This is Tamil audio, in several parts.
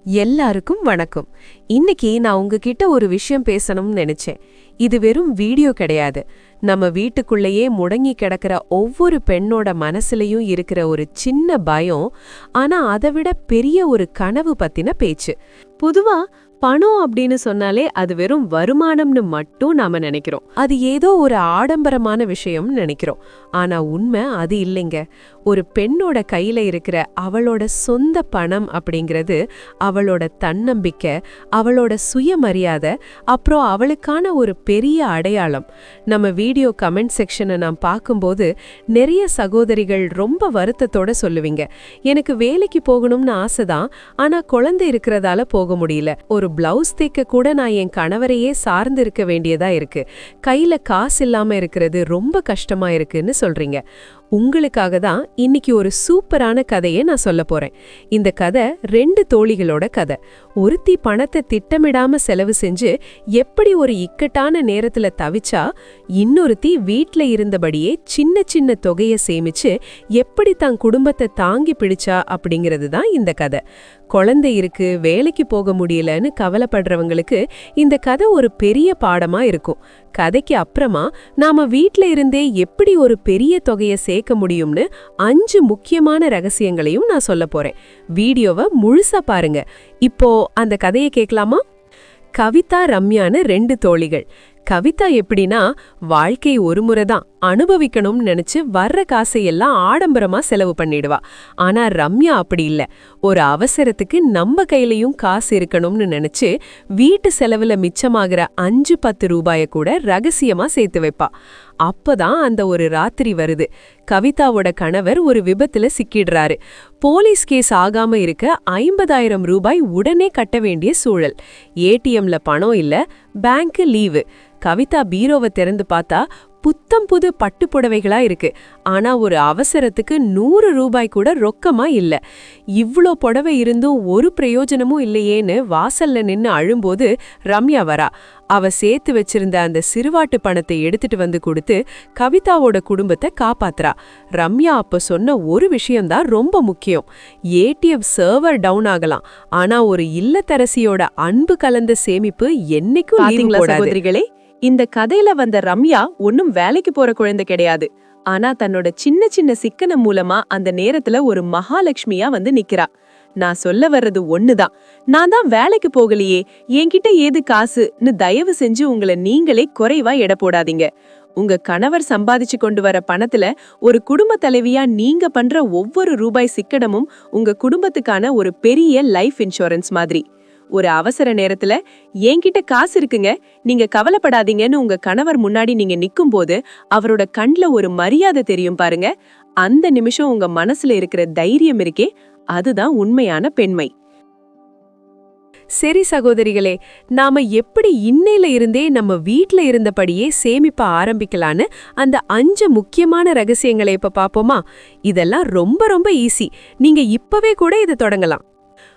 எல்லாருக்கும் வணக்கம். இன்னைக்கு நான் உங்ககிட்ட ஒரு விஷயம் பேசணும்னு நினைச்சேன். இது வெறும் வீடியோ கிடையாது. நம்ம வீட்டுக்குள்ளேயே முடங்கி கிடக்கிற ஒவ்வொரு பெண்ணோட மனசுலயும் இருக்கிற ஒரு சின்ன பயம், ஆனா அதை விட பெரிய ஒரு கனவு பத்தின பேச்சு. பொதுவா பணம் அப்படின்னு சொன்னாலே அது வெறும் வருமானம்னு மட்டும் நாம நினைக்கிறோம். அது ஏதோ ஒரு ஆடம்பரமான விஷயம்னு நினைக்கிறோம். ஆனா உண்மை அது இல்லைங்க. ஒரு பெண்ணோட கையில இருக்கிற அவளோட சொந்த பணம் அப்படிங்கிறது அவளோட தன்னம்பிக்கை, அவளோட சுயமரியாதை, அப்புறம் அவளுக்கான ஒரு பெரிய அடையாளம். நம்ம வீடியோ கமெண்ட் செக்ஷனை நான் பார்க்கும்போது நிறைய சகோதரிகள் ரொம்ப வருத்தத்தோட சொல்லுவீங்க, எனக்கு வேலைக்கு போகணும்னு ஆசைதான், ஆனா குழந்தை இருக்கிறதால போக முடியல. ஒரு பிளவுஸ் தைக்க கூட நான் என் கணவரையே சார்ந்து இருக்க வேண்டியதா இருக்கு. கையில காசு இல்லாம இருக்கிறது ரொம்ப கஷ்டமா இருக்குன்னு சொல்றீங்க. உங்களுக்காக தான் இன்னைக்கு ஒரு சூப்பரான கதையை நான் சொல்ல போறேன். இந்த கதை 2 தோழிகளோட கதை. ஒருத்தி பணத்தை திட்டமிடாம செலவு செஞ்சு எப்படி ஒரு இக்கட்டான நேரத்துல தவிச்சா, இன்னொருத்தி வீட்ல இருந்தபடியே சின்ன சின்ன தொகையை சேமிச்சு எப்படி தன் குடும்பத்தை தாங்கி பிடிச்சா அப்படிங்கிறது தான் இந்த கதை. குழந்தை இருக்கு, வேலைக்கு போக முடியலன்னு கவலைப்படுறவங்களுக்கு இந்த கதை ஒரு பெரிய பாடமா இருக்கும். கதைக்கு அப்புறமா நாம வீட்ல இருந்தே எப்படி ஒரு பெரிய தொகையை சேர்க்க முடியும்னு 5 முக்கியமான ரகசியங்களையும் நான் சொல்ல போறேன். வீடியோவை முழுசா பாருங்க. இப்போ அந்த கதையை கேட்கலாமா? கவிதா, ரம்யான்னு 2 தோழிகள். கவிதா எப்படின்னா, வாழ்க்கை ஒரு முறை தான் அனுபவிக்கணும்னு நினைச்சு வர்ற காசையெல்லாம் ஆடம்பரமா செலவு பண்ணிடுவா. ஆனா ரம்யா அப்படி இல்ல. ஒரு அவசரத்துக்கு நம்ம கையிலையும் காசு இருக்கணும்னு நினைச்சு வீட்டு செலவுல மிச்சமாகிற 5-10 ரூபாய கூட ரகசியமா சேர்த்து வைப்பா. அப்பதான் அந்த ஒரு ராத்திரி வருது. கவிதாவோட கணவர் ஒரு விபத்துல சிக்கிடுறாரு. போலீஸ் கேஸ் ஆகாம இருக்க 50,000 ரூபாய் உடனே கட்ட வேண்டிய சூழல். ஏடிஎம்ல பணம் இல்ல, பேங்க் லீவு. கவிதா பீரோவை திறந்து பார்த்தா புத்தம் புது பட்டு புடவைகளா இருக்கு. ஆனா ஒரு அவசரத்துக்கு 100 ரூபாய் கூட ரொக்கமா இல்ல. இவ்ளோ புடவை இருந்தும் ஒரு பிரயோஜனமும் இல்லையேன்னு வாசல்ல நின்னு அழும்போது ரம்யா வரா. அவ சேர்த்து வச்சிருந்த அந்த சிறுவாட்டு பணத்தை எடுத்துட்டு வந்து கொடுத்து கவிதாவோட குடும்பத்தை காப்பாத்துறா. ரம்யா அப்ப சொன்ன ஒரு விஷயம்தான் ரொம்ப முக்கியம். ஏடிஎம் சர்வர் டவுன் ஆகலாம், ஆனா ஒரு இல்லத்தரசியோட அன்பு கலந்த சேமிப்பு என்னைக்கும் லீவு போடாது. இந்த கதையில வந்த ரம்யா ஒன்னும் வேலைக்கு போற குழந்தை கிடையாது. ஆனா தன்னோட சின்ன சின்ன சிக்கனம் மூலமா அந்த நேரத்துல ஒரு மகாலட்சுமியா வந்து நிக்கிறா. நான் சொல்ல வர்றது ஒண்ணுதான், நான் தான் வேலைக்கு போகலையே, என்கிட்ட ஏது காசுன்னு தயவு செஞ்சு உங்களை நீங்களே குறைவா எடை போடாதீங்க. உங்க கணவர் சம்பாதிச்சு கொண்டு வர பணத்துல ஒரு குடும்ப தலைவியா நீங்க பண்ற ஒவ்வொரு ரூபாய் சிக்கனமும் உங்க குடும்பத்துக்கான ஒரு பெரிய லைஃப் இன்சூரன்ஸ் மாதிரி. ஒரு அவசர நேரத்துல என்கிட்ட காசு இருக்குங்க, நீங்க கவலைப்படாதீங்கன்னு உங்க கணவர் முன்னாடி நீங்க நிக்கும் போது அவரோட கண்ல ஒரு மரியாதை தெரியும் பாருங்க. அந்த நிமிஷம் உங்க மனசுல இருக்கிற தைரியம் இருக்கே, அதுதான் உண்மையான பெண்மை. சரி சகோதரிகளே, நாம எப்படி இன்னையில இருந்தே நம்ம வீட்ல இருந்தபடியே சேமிப்ப ஆரம்பிக்கலான்னு அந்த 5 முக்கியமான ரகசியங்களை இப்ப பாப்போமா? இதெல்லாம் ரொம்ப ரொம்ப ஈஸி. நீங்க இப்பவே கூட இதை தொடங்கலாம்.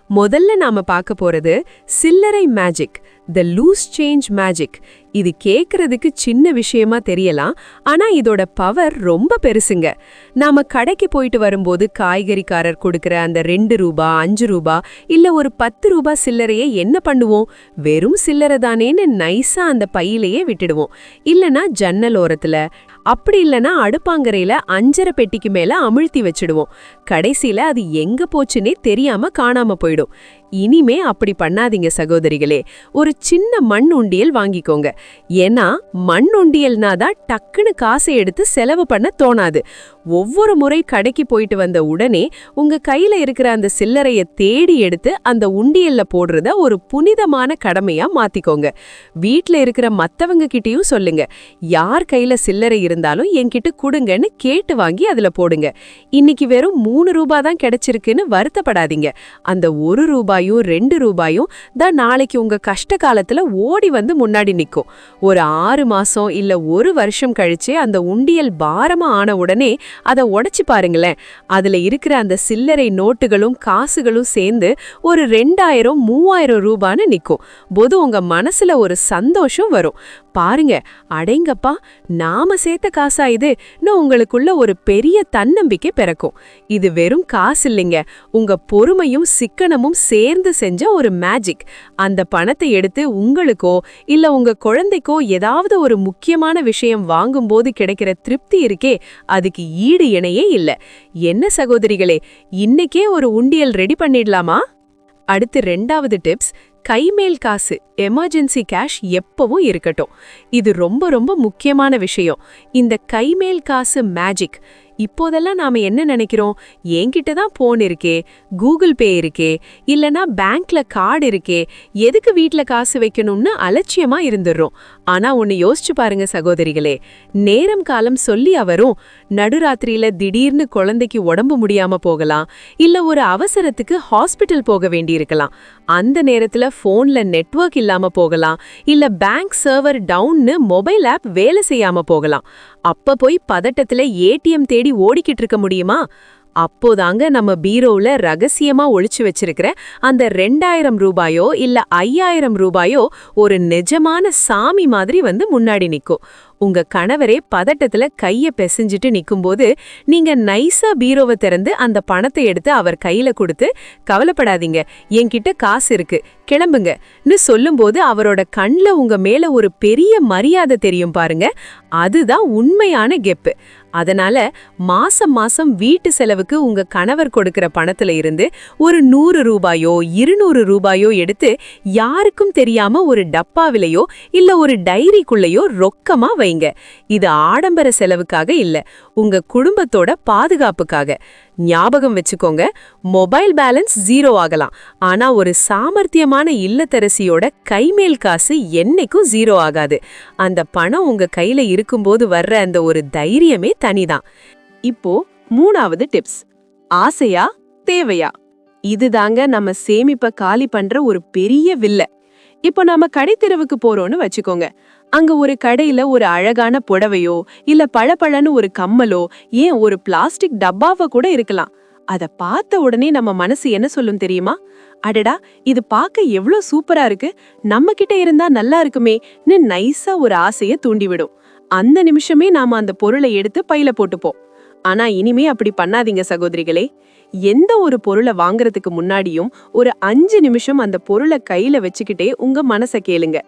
முதல்ல நாம பார்க்க போறது சில்லறை magic, the loose change magic. இது கேக்குறதுக்கு சின்ன விஷயமா தெரியலாம், ஆனா இதோட பவர் ரொம்ப பெருசுங்க. நாம கடைக்கு போயிட்டு வரும்போது காய்கறிக்காரர் கொடுக்கிற அந்த 2 ரூபா, 5 ரூபா இல்ல ஒரு 10 ரூபா சில்லறையை என்ன பண்ணுவோம்? வெறும் சில்லறை தானேன்னு நைஸா அந்த பையிலேயே விட்டுடுவோம். இல்லனா ஜன்னல் ஓரத்துல, அப்படி இல்லனா அடுப்பாங்கரையில 5 பெட்டிக்கு மேல அமிழ்த்தி வச்சிடுவோம். கடைசியில அது எங்க போச்சுன்னே தெரியாம காணாம போயிடும். இனிமே அப்படி பண்ணாதீங்க சகோதரிகளே. ஒரு சின்ன மண் உண்டியல் வாங்கிக்கோங்க. ஏன்னா மண் உண்டியல்னா தான் டக்குன்னு காசை எடுத்து செலவு பண்ண தோணாது. ஒவ்வொரு முறை கடைக்கு போயிட்டு வந்த உடனே உங்க கையில இருக்கிற அந்த சில்லறைய தேடி எடுத்து அந்த உண்டியல்ல போடுறத ஒரு புனிதமான கடமையா மாத்திக்கோங்க. வீட்ல இருக்கிற மத்தவங்க கிட்டயும் சொல்லுங்க, யார் கையில சில்லறை இருந்தாலும் என்கிட்ட கொடுங்கன்னு கேட்டு வாங்கி அதுல போடுங்க. இன்னைக்கு வெறும் 3 ரூபா தான் கிடைச்சிருக்குன்னு வருத்தப்படாதீங்க. அந்த 1 ரூபாயும் 2 ரூபாயும் தான் நாளைக்கு உங்க கஷ்ட காலத்துல ஓடி வந்து முன்னாடி நிக்கும். ஒரு 6 மாசம் இல்ல 1 வருஷம் கழிச்சு அந்த உண்டியல் பாரமா ஆன உடனே அதை உடைச்சு பாருங்களேன். அதுல இருக்கிற அந்த சில்லறை நோட்டுகளும் காசுகளும் சேர்ந்து ஒரு 2000-3000 ரூபான்னு நிக்கும் போது உங்க மனசுல ஒரு சந்தோஷம் வரும். பாருங்க, அடேங்கப்பா, நாம சேர்த்த காசா இதுன்னு உங்களுக்குள்ள ஒரு பெரிய தன்னம்பிக்கை பிறக்கும். இது வெறும் காசு இல்லைங்க, உங்க பொறுமையும் சிக்கனமும் சேர்ந்து சேர்ந்து செஞ்ச ஒரு மேஜிக். அந்த பணத்தை எடுத்து உங்களுக்கோ இல்ல உங்க குழந்தைக்கோ ஏதாவது ஒரு முக்கியமான விஷயம் வாங்கும்போது கிடைக்கிற திருப்தி இருக்கே, அதுக்கு ஈடு இணையே இல்ல. என்ன சகோதரிகளே, இன்னைக்கே ஒரு உண்டியல் ரெடி பண்ணிடலாமா? அடுத்து 2வது டிப்ஸ், கைமேல் காசு, எமர்ஜென்சி கேஷ் எப்பவும் இருக்கட்டும். இது ரொம்ப ரொம்ப முக்கியமான விஷயம். இந்த கைமேல் காசு மேஜிக். இப்போதெல்லாம் நாம என்ன நினைக்கிறோம், என்கிட்ட தான் போன் இருக்கே, கூகுள் பே இருக்கே, இல்லனா பேங்க்ல கார்டு இருக்கே, எதுக்கு வீட்ல காசு வைக்கணும்னு அலட்சியமா இருந்துடுறோம். ஆனா ஒன்னு யோசிச்சு பாருங்க சகோதரிகளே, நேரம் காலம் சொல்லி அவரும் நடுராத்திரியில திடீர்னு குழந்தைக்கு உடம்பு முடியாம போகலாம், இல்ல ஒரு அவசரத்துக்கு ஹாஸ்பிட்டல் போக வேண்டியிருக்கலாம். அந்த நேரத்துல போன்ல நெட்வொர்க் இல்லாம போகலாம், இல்ல பேங்க் சர்வர் டவுன்னு மொபைல் ஆப் வேலை செய்யாம போகலாம். அப்ப போய் பதட்டத்துல ஏடிஎம் தேடி ஓடிக்கிட்டு இருக்க முடியுமா? அப்போதாங்க நம்ம பீரோவுல ரகசியமா ஒளிச்சு வச்சிருக்கிற அந்த 2000 ரூபாயோ இல்ல 5000 ரூபாயோ ஒரு நிஜமான சாமி மாதிரி வந்து முன்னாடி நிக்கும். உங்க கணவரே பதட்டத்துல கைய பெசஞ்சிட்டு நிக்கும்போது நீங்க நைஸா பீரோவை திறந்து அந்த பணத்தை எடுத்து அவர் கையில கொடுத்து, கவலைப்படாதீங்க, என்கிட்ட காசு இருக்கு, கிளம்புங்கன்னு சொல்லும்போது அவரோட கண்ல உங்க மேல ஒரு பெரிய மரியாதை தெரியும் பாருங்க. அதுதான் உண்மையான கெப்பு. அதனால மாசம் மாசம் வீட்டு செலவுக்கு உங்க கணவர் கொடுக்கிற பணத்துல இருந்து ஒரு 100 ரூபாயோ 200 ரூபாயோ எடுத்து யாருக்கும் தெரியாம ஒரு டப்பாவிலையோ இல்ல ஒரு டைரிக்குள்ளேயோ ரொக்கமா வைங்க. இது ஆடம்பர செலவுக்காக இல்ல, உங்க குடும்பத்தோட பாதுகாப்புக்காக. ஞாபகம் வச்சுக்கோங்க, மொபைல் பேலன்ஸ் 0 ஆகலாம், ஆனா ஒரு சாமர்த்தியமான இல்லத்தரசியோட கைமேல் காசு என்னைக்கும் 0 ஆகாது. அந்த பணம் உங்க கையில இருக்கும்போது வர்ற அந்த ஒரு தைரியமே தனிதான். இப்போ 3வது டிப்ஸ், ஆசையா தேவையா? இதுதாங்க நம்ம சேமிப்ப காலி பண்ற ஒரு பெரிய வில்ல. இப்போ நாம கடைத்தெருவுக்கு போறோம்னு வச்சுக்கோங்க. அங்க ஒரு கடையில ஒரு அழகான புடவையோ இல்ல பளபளன்னு ஒரு கம்மலோ, ஏன் ஒரு பிளாஸ்டிக் டப்பாவ கூட இருக்கலாம். அத பார்த்த உடனே நம்ம மனசு என்ன சொல்லும் தெரியுமா? அடடா, இது பார்க்க எவ்ளோ சூப்பரா இருக்கு, நம்ம கிட்ட இருந்தா நல்லா இருக்குமேன்னு நைஸா ஒரு ஆசைய தூண்டிவிடும். அந்த நிமிஷமே நாம அந்த பொருளை எடுத்து பையில போட்டுப்போம். ஆனா இனிமே அப்படி பண்ணாதீங்க சகோதரிகளே. எந்த ஒரு பொருளை வாங்குறதுக்கு முன்னாடியும் ஒரு 5 நிமிஷம் அந்த பொருளை கையில வச்சுக்கிட்டே உங்க மனச கேளுங்க.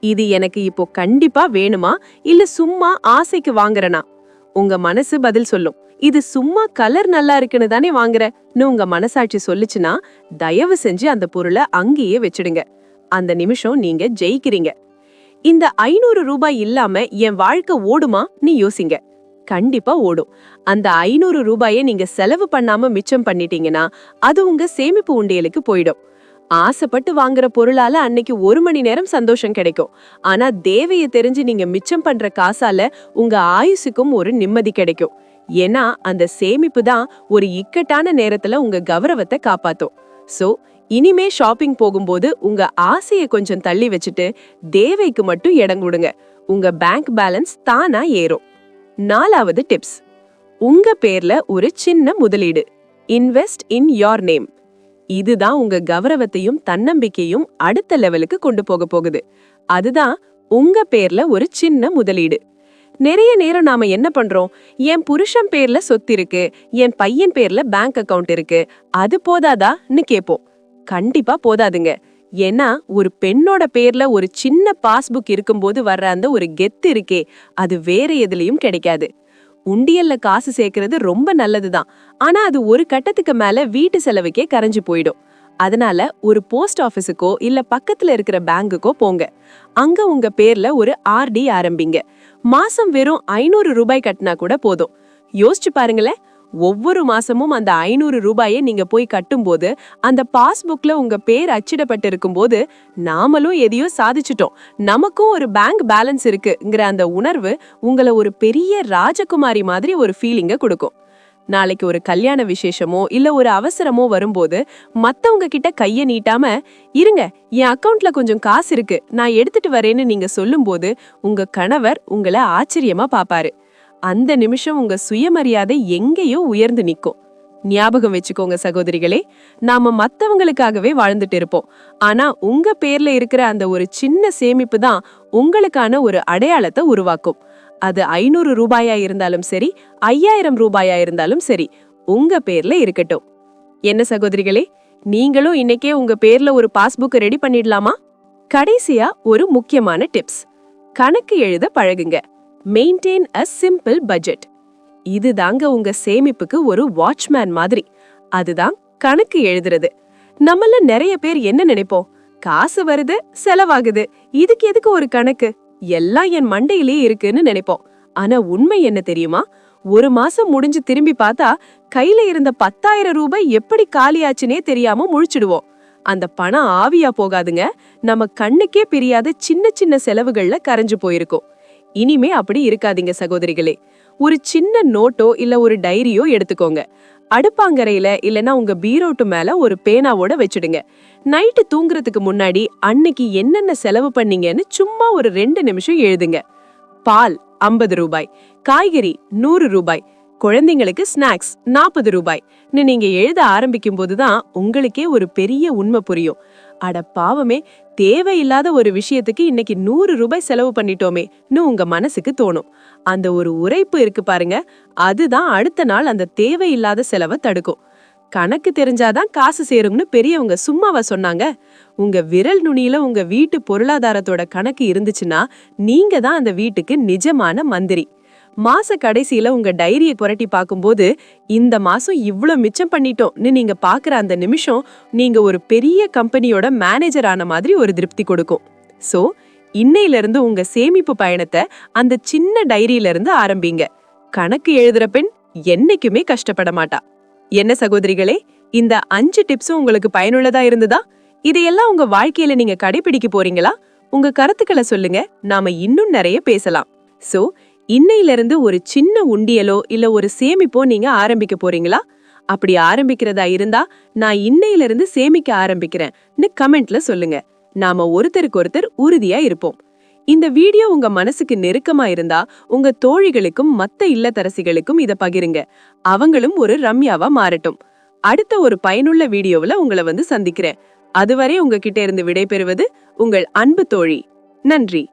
இது எனக்கு இப்போ கண்டிப்பா வேணுமா இல்ல சும்மா ஆசைக்கு வாங்குறனா? உங்க மனசு பதில் சொல்லும். இது சும்மா கலர் நல்லா இருக்குன்னு தானே வாங்குறன்னு உங்க மனசாட்சி சொல்லுச்சுன்னா, தயவு செஞ்சு அந்த பொருளை அங்கேயே வச்சிடுங்க. அந்த நிமிஷம் நீங்க ஜெயிக்கிறீங்க. இந்த 500 ரூபாய் இல்லாம என் வாழ்க்கை ஓடுமான்னு யோசிங்க. கண்டிப்பா ஓடும். அந்த 500 ரூபாயை நீங்க செலவு பண்ணாம மிச்சம் பண்ணிட்டீங்கன்னா அது உங்க சேமிப்பு உண்டியலுக்கு போயிடும். ஆசைப்பட்டு வாங்குற பொருளால அன்னைக்கு 1 மணி நேரம் சந்தோஷம் கிடைக்கும். ஆனா தேவையை தெரிஞ்சு நீங்க மிச்சம் பண்ற காசால உங்க ஆயுசுக்கும் ஒரு நிம்மதி கிடைக்கும். ஏன்னா அந்த சேமிப்பு தான் ஒரு இக்கட்டான நேரத்துல உங்க கௌரவத்தை காப்பாத்தும். சோ இனிமே ஷாப்பிங் போகும்போது உங்க ஆசையை கொஞ்சம் தள்ளி வச்சுட்டு தேவைக்கு மட்டும் இடம் கொடுங்க. உங்க பேங்க் பேலன்ஸ் தானா ஏறும். 4வது டிப்ஸ், உங்க பேர்ல ஒரு சின்ன முதலீடு. Invest in your name. இதுதான் உங்க கௌரவத்தையும் தன்னம்பிக்கையும் அடுத்த லெவலுக்கு கொண்டு போக போகுது. அதுதான் உங்க பேர்ல ஒரு சின்ன முதலீடு. நிறைய நேரம் நாம என்ன பண்றோம், என் புருஷன் பேர்ல சொத்து இருக்கு, என் பையன் பேர்ல பேங்க் அக்கவுண்ட் இருக்கு, அது போதாதான்னு கேட்போம். கண்டிப்பா போதாதுங்க. ஏன்னா ஒரு பெண்ணோட பேர்ல ஒரு சின்ன பாஸ்புக் இருக்கும்போது வர்ற அந்த ஒரு கெத்து இருக்கே, அது வேற எதுலயும் கிடைக்காது. உண்டியல்ல காசு சேர்க்கறது ரொம்ப நல்லதுதான், ஆனா அது ஒரு கட்டத்துக்கு மேல வீட்டு செலவுக்கே கரைஞ்சு போயிடும். அதனால ஒரு போஸ்ட் ஆபீஸுக்கோ இல்ல பக்கத்துல இருக்கிற பேங்குக்கோ போங்க. அங்க உங்க பேர்ல ஒரு ஆர்டி ஆரம்பிங்க. மாசம் வெறும் 500 ரூபாய் கட்டினா கூட போதும். யோசிச்சு பாருங்களேன், ஒவ்வொரு மாசமும் அந்த 500 ரூபாயை நீங்க போய் கட்டும்போது அந்த பாஸ்புக்ல உங்க பேர் அச்சிடப்பட்டு இருக்கும்போது நாமளும் எதையோ சாதிச்சிட்டோம், நமக்கும் ஒரு பேங்க் பேலன்ஸ் இருக்குங்கிற அந்த உணர்வு உங்களை ஒரு பெரிய ராஜகுமாரி மாதிரி ஒரு ஃபீலிங்க கொடுக்கும். நாளைக்கு ஒரு கல்யாண விசேஷமோ இல்ல ஒரு அவசரமோ வரும்போது மத்தவங்க கிட்ட கைய நீட்டாம, இருங்க என் அக்கவுண்ட்ல கொஞ்சம் காசு இருக்கு, நான் எடுத்துட்டு வரேன்னு நீங்க சொல்லும்போது உங்க கணவர் உங்களை ஆச்சரியமா பாப்பாரு. அந்த நிமிஷம் உங்க சுயமரியாதை எங்கேயோ உயர்ந்து நிக்கும். ஞாபகம் வச்சுக்கோங்க சகோதரிகளே, நாம மத்தவங்களுக்காகவே வாழ்ந்துட்டு இருப்போம். ஆனா உங்க பேர்ல இருக்கிற அந்த ஒரு சின்ன சேமிப்பு தான் உங்களுக்கான ஒரு அடையாளத்தை உருவாக்கும். அது 500 ரூபாயா இருந்தாலும் சரி, 5000 ரூபாயா இருந்தாலும் சரி, உங்க பேர்ல இருக்கட்டும். என்ன சகோதரிகளே, நீங்களும் இன்னைக்கே உங்க பேர்ல ஒரு பாஸ்புக் ரெடி பண்ணிடலாமா? கடைசியா ஒரு முக்கியமான டிப்ஸ். கணக்கு எழுத பழகுங்க. Maintain a simple budget. இதுதாங்க உங்க சேமிப்புக்கு ஒரு வாட்ச்மேன் மாதிரி. அதுதான் கணக்கு எழுதுறது. நம்மள நிறைய பேர் என்ன நினைப்போம்? காசு வருது, செலவாகுது, இதுக்கு எதுக்கு ஒரு கணக்கு, எல்லாம் என் மண்டையிலே இருக்குன்னு நினைப்போம். ஆனா உண்மை என்ன தெரியுமா? ஒரு மாசம் முடிஞ்சு திரும்பி பார்த்தா கையில இருந்த 10,000 ரூபாய் எப்படி காலியாச்சுனே தெரியாம முழிச்சிடுவோம். அந்த பணம் ஆவியா போகாதுங்க, நம்ம கண்ணுக்கே பிரியாத சின்ன சின்ன செலவுகள்ல கரைஞ்சு போயிருக்கும். இனிமே அப்படி இருக்காதீங்க சகோதரிகளே. ஒரு சின்ன நோட்டோ இல்ல ஒரு டைரியோ எடுத்துக்கோங்க. அடுப்பாங்கரையில இல்லனா உங்க பீரோட்டு மேல ஒரு பேனாவோட வச்சிடுங்க. நைட்டு தூங்குறதுக்கு முன்னாடி அன்னைக்கு என்னென்ன செலவு பண்ணீங்கன்னு சும்மா ஒரு 2 நிமிஷம் எழுதுங்க. பால் 50 ரூபாய், காய்கறி 100 ரூபாய், குழந்தைங்களுக்கு ஸ்நாக்ஸ் 40 ரூபாய் நீங்க எழுத ஆரம்பிக்கும் போதுதான் உங்களுக்கே ஒரு பெரிய உண்மை புரியும். அட பாவமே, தேவையில்லாத ஒரு விஷயத்துக்கு இன்னைக்கு 100 ரூபாய் செலவு பண்ணிட்டோமேன்னு உங்க மனசுக்கு தோணும். அந்த ஒரு உரைப்பு இருக்கு பாருங்க, அதுதான் அடுத்த நாள் அந்த தேவையில்லாத செலவை தடுக்கும். கணக்கு தெரிஞ்சாதான் காசு சேரும்னு பெரியவங்க சும்மாவா சொன்னாங்க? உங்க விரல் நுனியில உங்க வீட்டு பொருளாதாரத்தோட கணக்கு இருந்துச்சுன்னா நீங்க தான் அந்த வீட்டுக்கு நிஜமான மந்திரி. மாச கடைசியில உங்க டைரிய புரட்டி பார்க்கும்போது இந்த மாசம் இவ்ளோ மிச்சம் பண்ணிட்டோம்னு நீங்க பாக்குற அந்த நிமிஷம் நீங்க ஒரு பெரிய கம்பெனியோட மேனேஜர் ஆன மாதிரி ஒரு திருப்தி கொடுக்கும். சோ இன்னையில இருந்து உங்க சேமிப்பு பயணத்தை அந்த சின்ன டைரியில இருந்து ஆரம்பிங்க. கணக்கு எழுதுற பெண் என்னைக்குமே கஷ்டப்பட மாட்டா. என்ன சகோதரிகளே, இந்த 5 டிப்ஸும் உங்களுக்கு பயனுள்ளதா இருந்ததா? இதையெல்லாம் உங்க வாழ்க்கையில நீங்க கடைபிடிக்க போறீங்களா? உங்க கருத்துக்களை சொல்லுங்க, நாம இன்னும் நிறைய பேசலாம். சோ இன்னையில இருந்து ஒரு சின்ன உண்டியலோ இல்ல ஒரு சேமிப்போ நீங்க ஆரம்பிக்க போறீங்களா? அப்படி ஆரம்பிக்கிறதா இருந்தா நான் இன்னையில இருந்து சேமிக்க ஆரம்பிக்கிறேன்னு கமெண்ட்ல சொல்லுங்க. நாம ஒருத்தருக்கு ஒருத்தர் உறுதியா இருப்போம். இந்த வீடியோ உங்க மனசுக்கு நெருக்கமா இருந்தா உங்க தோழிகளுக்கும் மத்த இல்லத்தரசிகளுக்கும் இத பகிருங்க. அவங்களும் ஒரு ரம்யாவா மாறட்டும். அடுத்த ஒரு பயனுள்ள வீடியோவுல உங்களை வந்து சந்திக்கிறேன். அதுவரை உங்ககிட்ட இருந்து விடைபெறுவது உங்கள் அன்பு தோழி. நன்றி.